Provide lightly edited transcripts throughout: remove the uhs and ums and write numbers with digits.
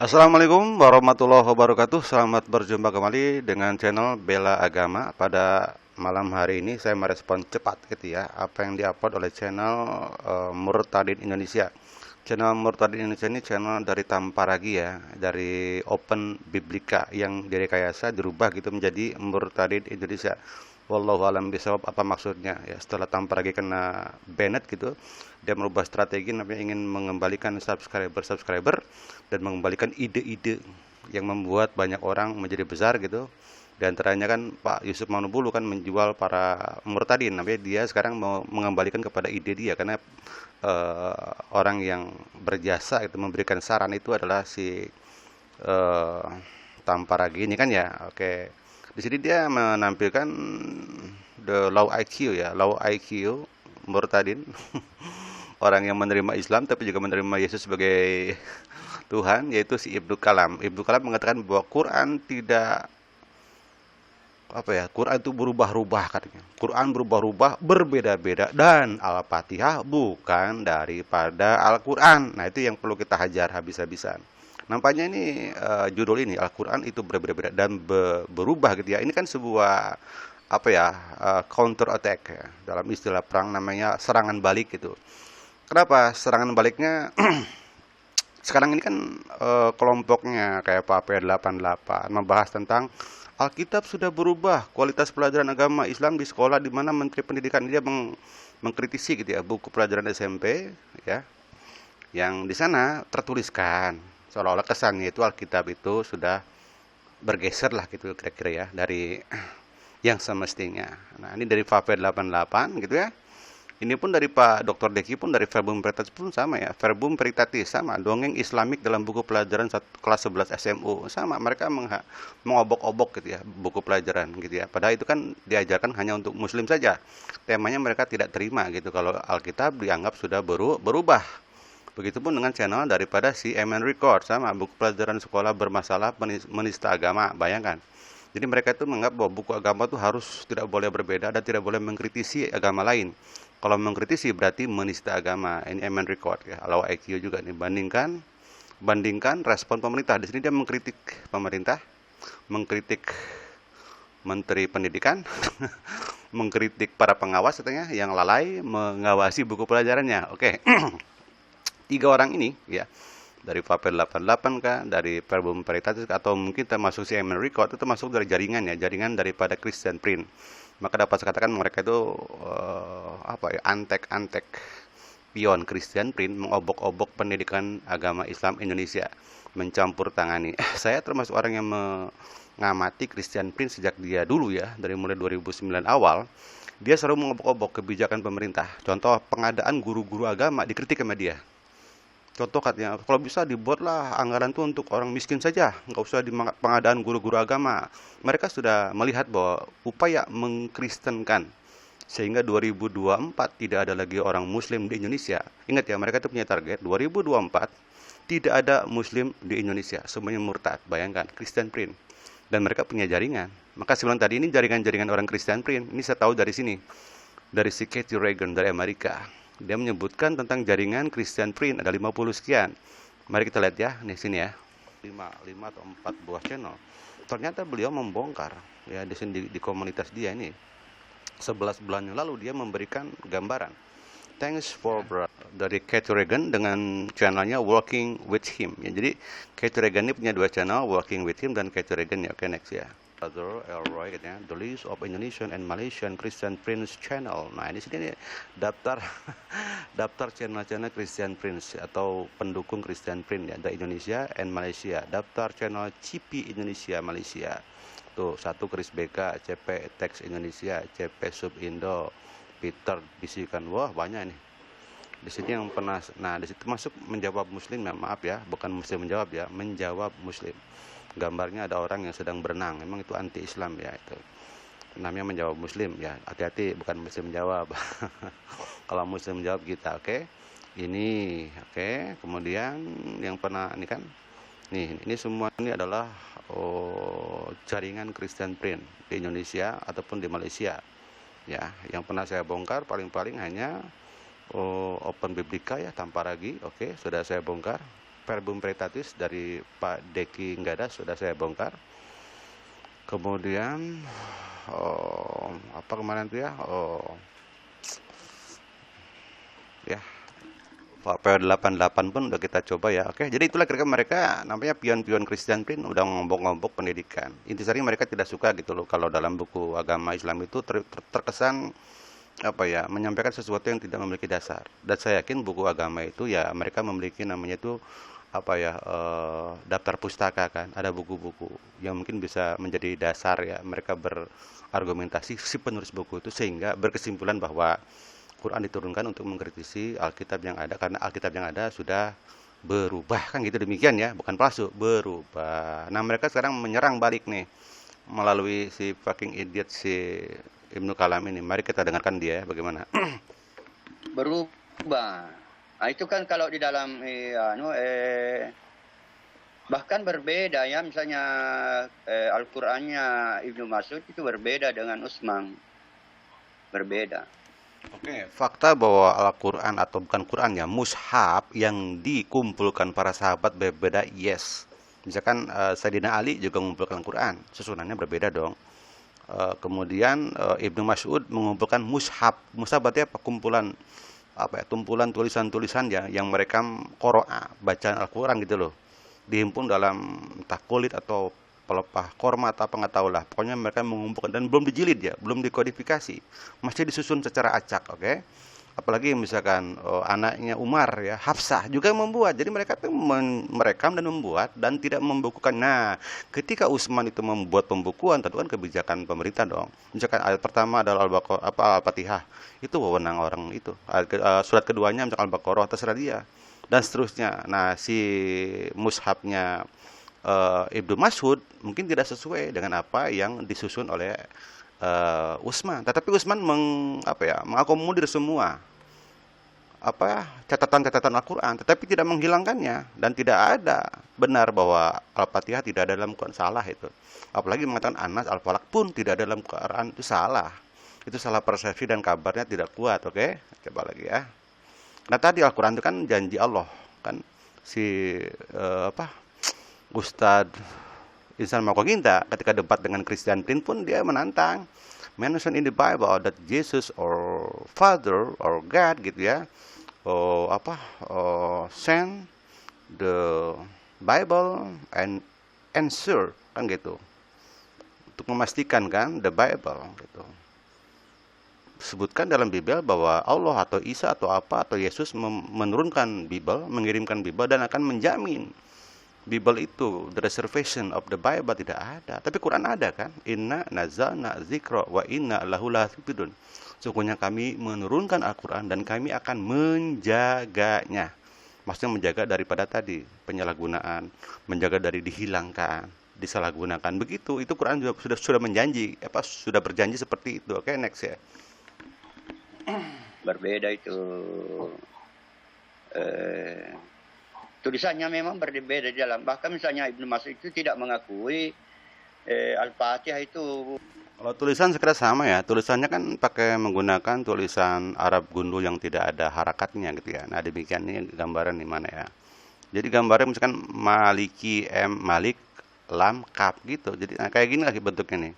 Assalamualaikum warahmatullahi wabarakatuh. Selamat berjumpa kembali dengan channel Bela Agama. Pada malam hari ini saya merespon cepat gitu ya apa yang diupload oleh channel Murtadin Indonesia. Channel Murtadin Indonesia ini channel dari Tamparagi ya, dari Open Biblika yang direkayasa dirubah gitu menjadi Murtadin Indonesia. Wallahu alam bisawab, apa maksudnya ya, setelah Tamparagi kena banned gitu, dia merubah strategi namanya ingin mengembalikan subscriber dan mengembalikan ide-ide yang membuat banyak orang menjadi besar gitu. Di antaranya kan Pak Yusuf Manubulu kan menjual para murtadin, namanya dia sekarang mau mengembalikan kepada ide dia karena orang yang berjasa itu memberikan saran itu adalah si eh, Tamparagi ini kan ya. Oke. Di sini dia menampilkan the low IQ ya, low IQ murtadin. Orang yang menerima Islam tapi juga menerima Yesus sebagai Tuhan, yaitu si Ibnu Kalam. Ibnu Kalam mengatakan bahwa Quran tidak Quran itu berubah-ubah katanya. Quran berubah-ubah, berbeda-beda, dan Al-Fatihah bukan daripada Al-Quran. Nah, itu yang perlu kita hajar habis-habisan. Nampaknya ini judul ini Al-Quran itu berbeda-beda dan berubah gitu ya. Ini kan sebuah counter attack ya. Dalam istilah perang namanya serangan balik gitu. Kenapa serangan baliknya? Sekarang ini kan kelompoknya kayak Pak P88 membahas tentang Alkitab sudah berubah, kualitas pelajaran agama Islam di sekolah, di mana Menteri Pendidikan dia mengkritisi gitu ya buku pelajaran SMP ya, yang di sana tertuliskan seolah-olah kesannya itu Alkitab itu sudah bergeser lah gitu kira-kira ya dari yang semestinya. Nah, ini dari Fape 88 gitu ya. Ini pun dari Pak Dr. Deki pun dari Verbum Veritatis pun sama ya. Verbum Veritatis sama, dongeng Islamik dalam buku pelajaran kelas 11 SMU sama. Mereka mengobok-obok gitu ya buku pelajaran gitu ya. Padahal itu kan diajarkan hanya untuk muslim saja. Temanya mereka tidak terima gitu kalau Alkitab dianggap sudah berubah. Begitupun dengan channel daripada si MN Record sama, buku pelajaran sekolah bermasalah menista agama. Bayangkan. Jadi mereka itu menganggap bahwa buku agama itu harus tidak boleh berbeda dan tidak boleh mengkritisi agama lain. Kalau mengkritisi berarti menista agama. Ini MN Record ya. Law IQ juga nih, bandingkan respon pemerintah. Di sini dia mengkritik pemerintah, mengkritik Menteri Pendidikan, mengkritik para pengawas katanya yang lalai mengawasi buku pelajarannya. Oke. Tiga orang ini ya, dari Papel 88 kah, dari Verbum Veritatis, atau mungkin termasuk si MN Record, itu termasuk dari jaringan ya, jaringan daripada Christian Print. Maka dapat saya katakan mereka itu antek-antek pion Christian Print, mengobok-obok pendidikan agama Islam Indonesia, mencampur tangani. Saya termasuk orang yang mengamati Christian Print sejak dia dulu ya, dari mulai 2009 awal. Dia selalu mengobok-obok kebijakan pemerintah. Contoh pengadaan guru-guru agama dikritik sama dia. Contoh katanya, kalau bisa dibuatlah anggaran itu untuk orang miskin saja, nggak usah di pengadaan guru-guru agama. Mereka sudah melihat bahwa upaya mengkristenkan sehingga 2024 tidak ada lagi orang muslim di Indonesia. Ingat ya, mereka itu punya target 2024 tidak ada muslim di Indonesia, semuanya murtad. Bayangkan, Christian Print. Dan mereka punya jaringan. Maka sebelum tadi ini jaringan-jaringan orang Christian Print, ini saya tahu dari sini. Dari si Katie Reagan dari Amerika. Dia menyebutkan tentang jaringan Christian Print ada 50 sekian. Mari kita lihat ya, di sini ya. 5 atau 4 buah channel. Ternyata beliau membongkar ya di sini di komunitas dia ini. 11 bulan yang lalu dia memberikan gambaran. Thanks for dari Kate Reagan dengan channelnya Working with Him. Ya, jadi Kate Reagan ini punya dua channel, Working with Him dan Kate Reagan ya. Oke, next ya. Brother Elroy katanya, the list of Indonesian and Malaysian Christian Prince channel. Nah, ini sini daftar daftar channel-channel Christian Prince atau pendukung Christian Prince ya, dari Indonesia and Malaysia. Daftar channel CP Indonesia Malaysia. Tuh, satu Chris BK, CP Tex Indonesia, CP Sub Indo, Peter bisikan. Wah, banyak nih. Di sini yang pernah, nah di situ masuk menjawab muslim ya, maaf ya, bukan muslim menjawab ya, menjawab muslim. Gambarnya ada orang yang sedang berenang, memang itu anti Islam ya, itu namanya menjawab muslim ya, hati-hati bukan muslim menjawab. Kalau muslim menjawab kita, oke. Ini oke. Kemudian yang pernah ini kan, ini semua ini adalah jaringan Christian Print di Indonesia ataupun di Malaysia ya. Yang pernah saya bongkar paling-paling hanya Open Biblika ya, Tamparagi. Oke, sudah saya bongkar. Verbum Praetatis dari Pak Deki Nggada sudah saya bongkar. Kemudian apa kemarin tuh ya? Ya, Pak PO88 pun udah kita coba ya. Oke, jadi itulah kira-kira mereka namanya pion-pion Christian Print udah ngombok-ngombok pendidikan. Intisari mereka tidak suka gitu loh kalau dalam buku agama Islam itu terkesan apa ya, menyampaikan sesuatu yang tidak memiliki dasar. Dan saya yakin buku agama itu ya mereka memiliki namanya itu apa ya, daftar pustaka kan, ada buku-buku yang mungkin bisa menjadi dasar ya mereka berargumentasi si penulis buku itu sehingga berkesimpulan bahwa Quran diturunkan untuk mengkritisi Alkitab yang ada karena Alkitab yang ada sudah berubah kan gitu, demikian ya, bukan palsu, berubah. Nah, mereka sekarang menyerang balik nih melalui si fucking idiot si Ibnu Kalam ini. Mari kita dengarkan dia bagaimana. Berubah. Nah, itu kan kalau di dalam bahkan berbeda ya, misalnya Al-Qur'annya Ibnu Mas'ud itu berbeda dengan Utsman. Berbeda. Oke, fakta bahwa Al-Quran atau bukan Quran ya, mushaf yang dikumpulkan para sahabat berbeda, yes. Misalkan Sayyidina Ali juga mengumpulkan Quran, susunannya berbeda dong. Kemudian Ibnu Mas'ud mengumpulkan mushaf. Mushaf berarti apa? Kumpulan apa ya? Tumpulan tulisan-tulisan ya yang mereka qiraah, bacaan Al-Quran gitu loh. Dihimpun dalam entah kulit atau pelepah korma atau apa nggak tahu lah. Pokoknya mereka mengumpulkan dan belum dijilid ya, belum dikodifikasi, masih disusun secara acak, oke? Apalagi misalkan anaknya Umar ya, Hafsah juga membuat. Jadi mereka tuh merekam dan membuat dan tidak membukukan. Nah, ketika Utsman itu membuat pembukuan, tentu kan kebijakan pemerintah dong. Misalkan ayat pertama adalah Al-Baqarah apa Al-Fatihah, itu wewenang orang itu. Surat keduanya misalkan Al-Baqarah terserah dia dan seterusnya. Nah, si mushafnya Ibnu Mas'ud mungkin tidak sesuai dengan apa yang disusun oleh Utsman. Tetapi Utsman mengakomodir semua apa catatan-catatan Al-Quran, tetapi tidak menghilangkannya dan tidak ada benar bahwa Al-Fatihah tidak ada dalam Quran, salah itu. Apalagi mengatakan Anas Al-Falaq pun tidak ada dalam Quran, itu salah. Itu salah persepsi dan kabarnya tidak kuat, oke? Coba lagi ya. Nah, tadi Al-Quran itu kan janji Allah, kan si Ustadz Insan Makoginta ketika debat dengan Christian Print pun dia menantang, mention in the Bible that Jesus or Father or God gitu ya, send the Bible and answer kan gitu, untuk memastikan kan the Bible gitu. Sebutkan dalam Bible bahwa Allah atau Isa atau apa atau Yesus menurunkan Bible, mengirimkan Bible dan akan menjamin Bible itu, the reservation of the Bible tidak ada. Tapi Quran ada kan? Inna nazalna zikra wa inna lahu lahafidun. Sesungguhnya kami menurunkan Al-Quran dan kami akan menjaganya. Maksudnya menjaga daripada tadi penyalahgunaan, menjaga dari dihilangkan, disalahgunakan. Begitu, itu Quran juga sudah menjanji, sudah berjanji seperti itu. Oke, next ya. Berbeda itu. Tulisannya memang berbeda di dalam. Bahkan misalnya Ibnu Mas'ud itu tidak mengakui Al-Fatihah itu. Kalau tulisan sekedar sama ya, tulisannya kan pakai menggunakan tulisan Arab gundul yang tidak ada harakatnya gitu ya. Nah, demikian ini gambaran di mana ya. Jadi gambarnya misalkan Maliki Malik Lam Kaf gitu. Jadi kayak gini lagi bentuknya nih.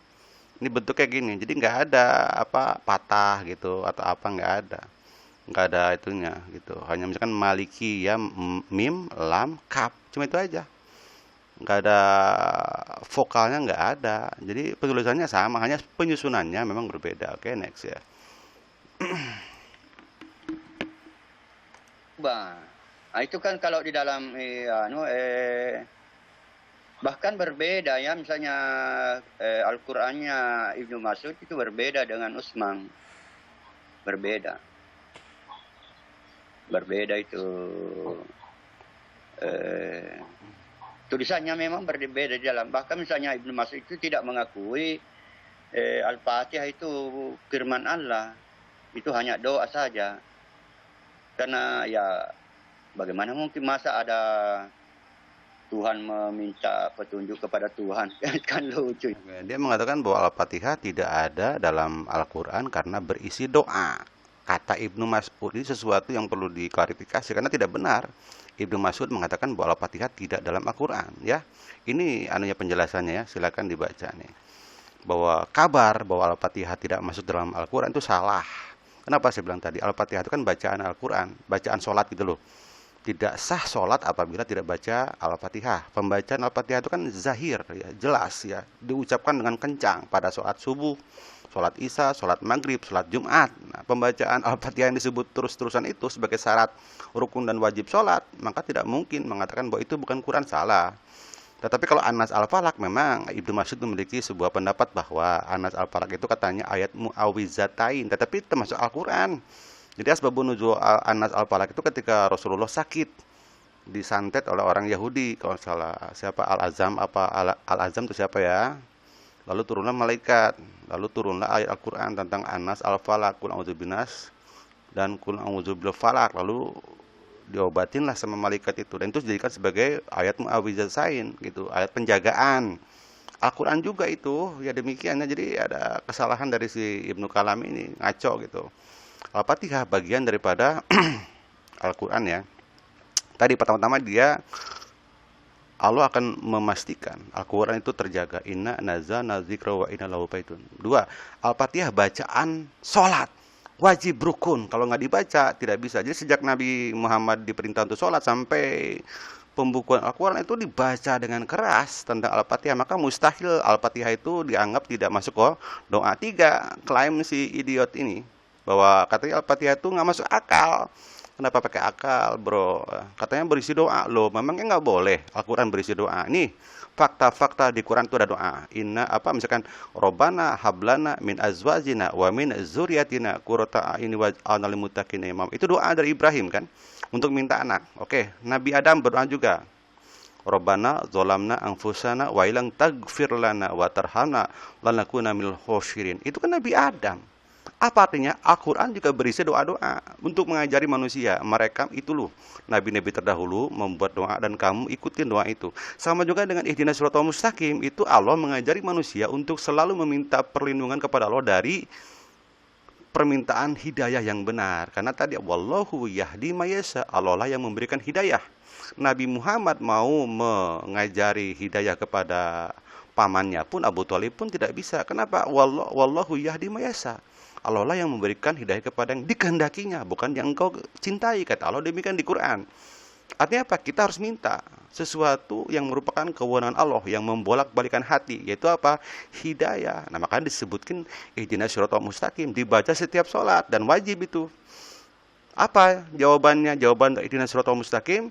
Ini bentuknya gini. Jadi nggak ada patah gitu atau apa, nggak ada. Nggak ada itunya gitu, hanya misalkan Maliki ya mim lam kaf, cuma itu aja, nggak ada vokalnya, nggak ada. Jadi penulisannya sama, hanya penyusunannya memang berbeda. Oke, next ya. Nah, itu kan kalau di dalam bahkan berbeda ya, misalnya Al-Qur'annya Ibnu Mas'ud itu berbeda dengan Utsman. Berbeda itu. Tulisannya memang berbeda di dalam. Bahkan misalnya Ibnu Mas'ud itu tidak mengakui Al-Fatihah itu firman Allah. Itu hanya doa saja. Karena ya bagaimana mungkin masa ada Tuhan meminta petunjuk kepada Tuhan. Kan lucu. Dia mengatakan bahwa Al-Fatihah tidak ada dalam Al-Quran karena berisi doa. Kata Ibnu Mas'ud ini sesuatu yang perlu diklarifikasi karena tidak benar. Ibnu Mas'ud mengatakan bahwa Al-Fatihah tidak dalam Al-Quran, ya. Ini anunya penjelasannya ya, silakan dibaca nih. Bahwa kabar bahwa Al-Fatihah tidak masuk dalam Al-Quran itu salah. Kenapa saya bilang tadi? Al-Fatihah itu kan bacaan Al-Quran, bacaan sholat gitu loh. Tidak sah sholat apabila tidak baca Al-Fatihah. Pembacaan Al-Fatihah itu kan zahir, ya, jelas ya, diucapkan dengan kencang pada sholat subuh, sholat isya, sholat maghrib, sholat Jumat. Nah, pembacaan Al-Fatihah yang disebut terus-terusan itu sebagai syarat rukun dan wajib sholat, maka tidak mungkin mengatakan bahwa itu bukan Quran, salah. Tetapi kalau Anas Al-Falak, memang Ibnu Mas'ud memiliki sebuah pendapat bahwa Anas Al-Falak itu katanya ayat mu'awizatain, tetapi termasuk Al-Quran. Jadi asbabun nuzul Anas Al-Falak itu ketika Rasulullah sakit, disantet oleh orang Yahudi, kalau salah siapa, Al-Azam apa Al-Azam itu siapa ya? Lalu turunlah malaikat, lalu turunlah ayat Al-Quran tentang Anas Al-Falak, kul a'udzubinas dan kul a'udzubil falak, lalu diobatinlah sama malaikat itu, dan itu dijadikan sebagai ayat mu'awizatain gitu, ayat penjagaan. Al-Quran juga itu ya demikian ya. Jadi ada kesalahan dari si Ibnu Kalam ini, ngaco gitu. Al-Fatihah bagian daripada Al-Quran ya. Tadi pertama-tama dia, Allah akan memastikan Al-Quran itu terjaga. Inna nazalna dzikra wa inna lahu baitun. Dua, Al-Fatihah bacaan sholat, wajib rukun. Kalau nggak dibaca tidak bisa. Jadi sejak Nabi Muhammad diperintah untuk sholat sampai pembukuan Al-Quran itu dibaca dengan keras tentang Al-Fatihah, maka mustahil Al-Fatihah itu dianggap tidak masuk ke doa. Tiga, klaim si idiot ini bahwa katanya Al-Fatihah itu nggak masuk akal. Kenapa pakai akal, bro? Katanya berisi doa. Loh, memangnya nggak boleh Al-Quran berisi doa? Nih, fakta-fakta di Quran itu ada doa. Inna apa misalkan Robbana hablana min azwajina wa min zuriyatina qurrata a'yunin waj'alna lil muttaqina imam. Itu doa dari Ibrahim kan, untuk minta anak. Oke, Nabi Adam berdoa juga. Robbana zolamna anfusana wa ilang tagfir lana wa tarhamna lanakuna minal khosirin. Itu kan Nabi Adam. Apa artinya? Al-Quran juga berisi doa-doa untuk mengajari manusia. Mereka itu loh, nabi-nabi terdahulu membuat doa dan kamu ikutin doa itu. Sama juga dengan ihdinas siratal mustaqim, itu Allah mengajari manusia untuk selalu meminta perlindungan kepada Allah dari permintaan hidayah yang benar. Karena tadi wallahu yahdi mayasa, Allah lah yang memberikan hidayah. Nabi Muhammad mau mengajari hidayah kepada pamannya pun, Abu Thalib pun tidak bisa. Kenapa? Wallahu yahdi mayasa. Allah lah yang memberikan hidayah kepada yang dikehendakinya, bukan yang engkau cintai, kata Allah demikian di Quran. Artinya apa? Kita harus minta sesuatu yang merupakan kewenangan Allah yang membolak-balikan hati, yaitu apa? Hidayah. Nah, makanya disebutkan ihdinas siratal mustaqim, dibaca setiap sholat dan wajib itu. Apa jawabannya? Jawaban ihdinas siratal mustaqim,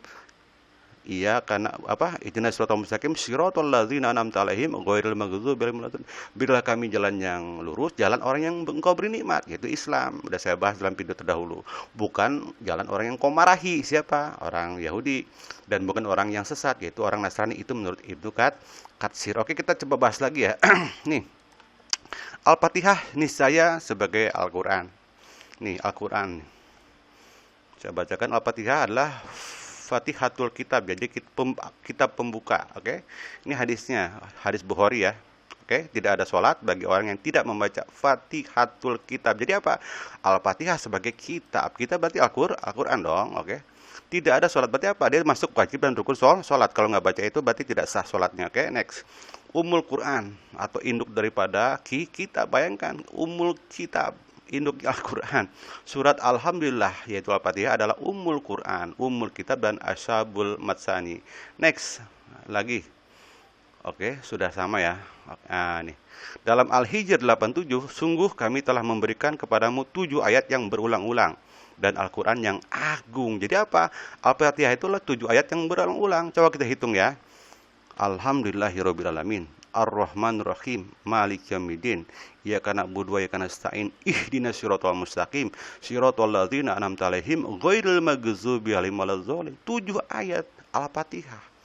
iya, karena apa? Ihdinas siratal mustaqim siratal ladzina an'amta 'alaihim ghairil maghdubi 'alaihim waladdallin. Berilah kami jalan yang lurus, jalan orang yang engkau beri nikmat, yaitu Islam. Sudah saya bahas dalam video terdahulu. Bukan jalan orang yang kau marahi, siapa? Orang Yahudi, dan bukan orang yang sesat, yaitu orang Nasrani. Itu menurut Ibnu Katsir. Oke, kita coba bahas lagi ya. Nih, Al-Fatihah niscaya sebagai Al-Quran. Nih, Al-Quran. Saya bacakan, Al-Fatihah adalah Fatihatul Kitab, jadi kitab pembuka. Oke, ini hadisnya, hadis Bukhari ya. Oke, tidak ada sholat bagi orang yang tidak membaca Fatihatul Kitab. Jadi apa? Al-Fatihah sebagai kitab. Kita berarti Al-Quran dong. Oke, tidak ada sholat berarti apa? Dia masuk wajib dan rukun sholat. Kalau nggak baca itu berarti tidak sah sholatnya. Oke, next. Ummul Quran atau induk daripada kitab. Bayangkan Ummul Kitab, induk Al-Quran. Surat Alhamdulillah yaitu Al-Fatihah adalah Ummul Quran, Ummul Kitab dan Asyabul Matsani. Next lagi. Oke, sudah sama ya. Nah, nih. Dalam Al-Hijr 87, sungguh kami telah memberikan kepadamu 7 ayat yang berulang-ulang dan Al-Quran yang agung. Jadi apa? Al-Fatihah itulah 7 ayat yang berulang-ulang. Coba kita hitung ya. Alhamdulillahirrabbilalamin, Ar-Rahmanir Rahim, Malik Yaumiddin, Iyyaka na'budu wa iyyaka nasta'in, Ihdinas siratal mustaqim, siratal ladzina an'amta 'alaihim ghairil maghdubi 'alaihim waladdallin. 7 ayat Al-Fatihah.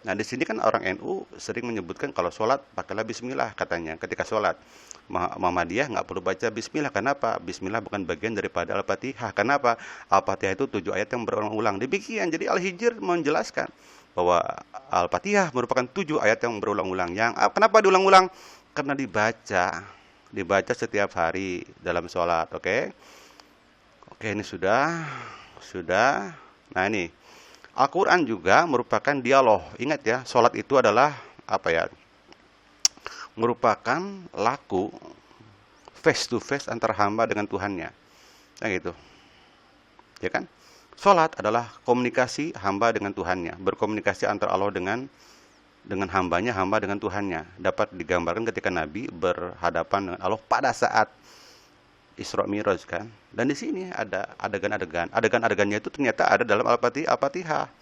Nah, di sini kan orang NU sering menyebutkan kalau sholat pakailah bismillah katanya ketika sholat. Muhammadiyah nggak perlu baca bismillah. Kenapa? Bismillah bukan bagian daripada Al-Fatihah. Kenapa? Al-Fatihah itu 7 ayat yang berulang-ulang. Demikian. Jadi Al-Hijr menjelaskan bahwa Al-Fatihah merupakan 7 ayat yang berulang-ulang. Kenapa diulang-ulang? Karena dibaca setiap hari dalam sholat. Oke, ini sudah. Nah, ini Al-Quran juga merupakan dialog. Ingat ya, sholat itu adalah apa ya? Merupakan laku face to face antara hamba dengan Tuhannya. Nah gitu. Ya kan? Sholat adalah komunikasi hamba dengan Tuhannya, berkomunikasi antara Allah dengan hambanya, hamba dengan Tuhannya. Dapat digambarkan ketika Nabi berhadapan dengan Allah pada saat Isra Mi'raj kan. Dan di sini ada adegan-adegan. Adegan-adegannya itu ternyata ada dalam Al-Fatihah.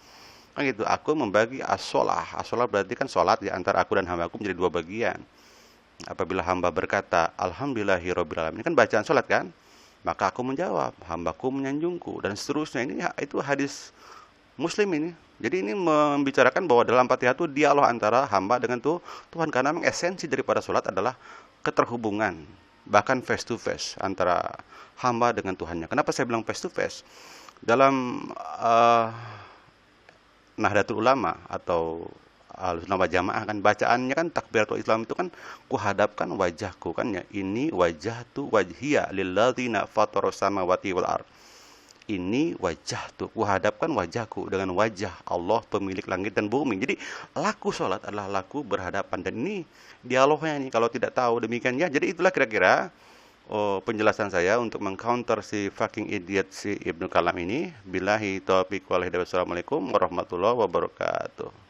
Kan gitu. Aku membagi as-sholah. As-sholah berarti kan sholat di antara aku dan hambaku menjadi dua bagian. Apabila hamba berkata alhamdulillahirabbil alamin, ini kan bacaan sholat kan, maka aku menjawab hambaku menyanjungku, dan seterusnya. Ini itu hadis Muslim ini. Jadi ini membicarakan bahwa dalam Fatihah itu dialog antara hamba dengan Tuhan, karena memang esensi daripada sholat adalah keterhubungan, bahkan face to face antara hamba dengan Tuhannya. Kenapa saya bilang face to face? Dalam Nahdlatul Ulama atau Ahlussunnah wal Jamaah kan bacaannya kan takbiratul Islam itu kan kuhadapkan wajahku kan ya. Ini wajhatu wajhiya lilladzina fataros samawati wal ard. Ini wajhatu, kuhadapkan wajahku dengan wajah Allah pemilik langit dan bumi. Jadi laku sholat adalah laku berhadapan, dan ini dialognya nih kalau tidak tahu demikian ya. Jadi itulah kira-kira penjelasan saya untuk mengcounter si fucking idiot si Ibnu Kalam ini. Billahi taufiq wal hidayah. Wassalamualaikum warahmatullahi wabarakatuh.